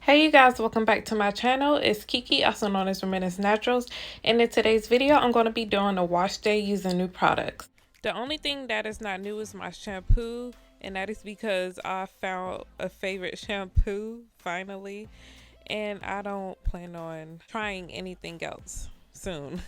Hey you guys, welcome back to my channel. It's Kiki, also known as Reminisce Naturals, and in today's video I'm going to be doing a wash day using new products. The only thing that is not new is my shampoo, and that is because I found a favorite shampoo finally, and I don't plan on trying anything else soon.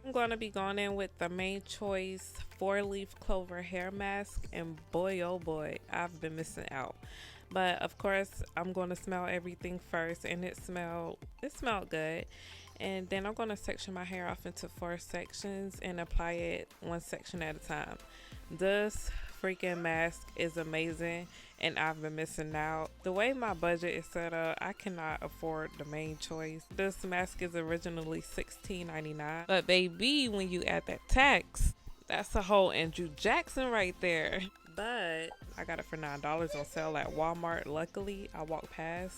I'm going to be going in with the Main Choice 4-leaf clover hair mask, and boy oh boy, I've been missing out. But of course I'm going to smell everything first, and it smelled good. And then I'm going to section my hair off into 4 sections and apply it one section at a time. This freaking mask is amazing, and I've been missing out. The way my budget is set up, I cannot afford the Main Choice. This mask is originally $16.99, but baby, when you add that tax, that's a whole Andrew Jackson right there. But I got it for $9 on sale at Walmart. Luckily, I walked past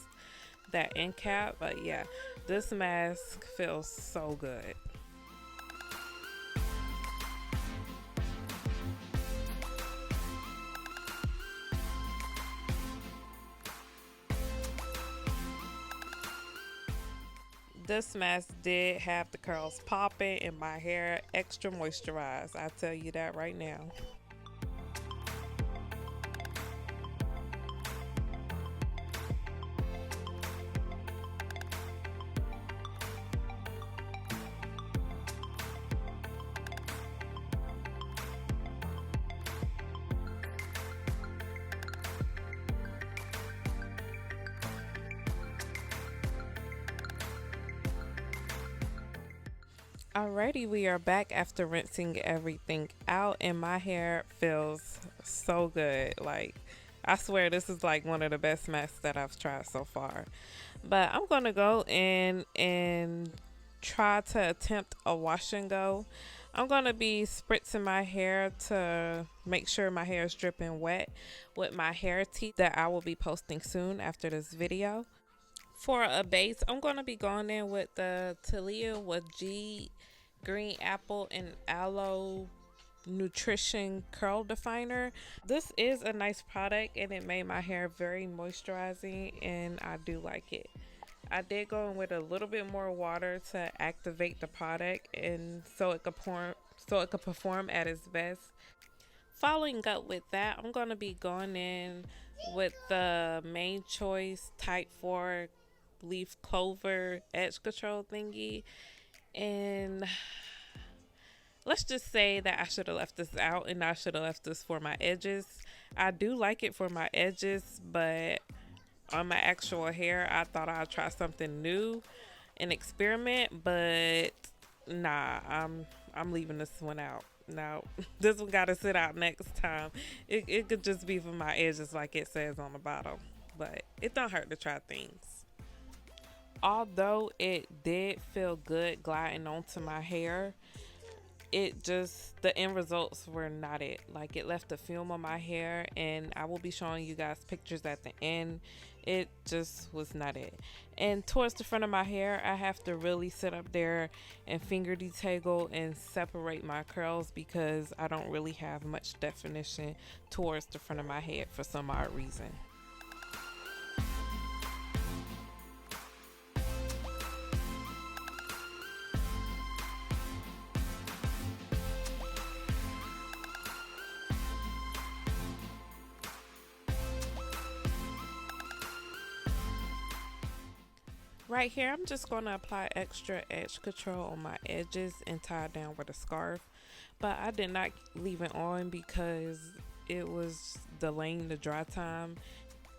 that end cap, but yeah, this mask feels so good. This mask did have the curls popping and my hair extra moisturized. I tell you that right now. Alrighty, we are back after rinsing everything out, and my hair feels so good. Like, I swear this is like one of the best masks that I've tried so far. But I'm gonna go in and try to attempt a wash and go. I'm gonna be spritzing my hair to make sure my hair is dripping wet with my hair tea that I will be posting soon after this video. For a base, I'm going to be going in with the Talia Wajid Green Apple and Aloe Nutrition Curl Definer. This is a nice product, and it made my hair very moisturizing, and I do like it. I did go in with a little bit more water to activate the product, and so it could perform at its best. Following up with that, I'm going to be going in with the Main Choice Type 4 leaf clover edge control thingy, and let's just say that I should have left this out, and I should have left this for my edges. I do like it for my edges, but on my actual hair I thought I'd try something new and experiment, but nah, I'm leaving this one out. No, this one gotta sit out next time. It could just be for my edges like it says on the bottle, but it don't hurt to try things. Although it did feel good gliding onto my hair, the end results were not it. Like, it left a film on my hair, and I will be showing you guys pictures at the end. It just was not it. And towards the front of my hair, I have to really sit up there and finger detangle and separate my curls, because I don't really have much definition towards the front of my head for some odd reason. Right here, I'm just going to apply extra edge control on my edges and tie it down with a scarf. But I did not leave it on because it was delaying the dry time.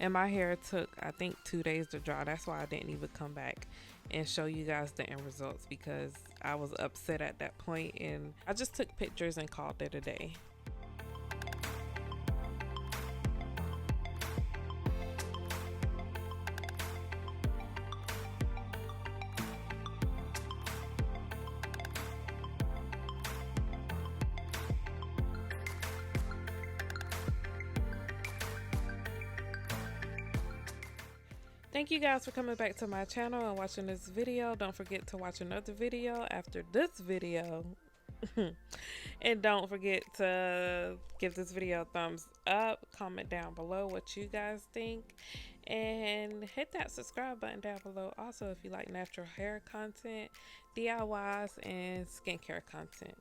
And my hair took, I think, 2 days to dry. That's why I didn't even come back and show you guys the end results, because I was upset at that point, and I just took pictures and called it a day. Thank you guys for coming back to my channel and watching this video. Don't forget to watch another video after this video. And don't forget to give this video a thumbs up, comment down below what you guys think, and hit that subscribe button down below also if you like natural hair content, DIYs, and skincare content.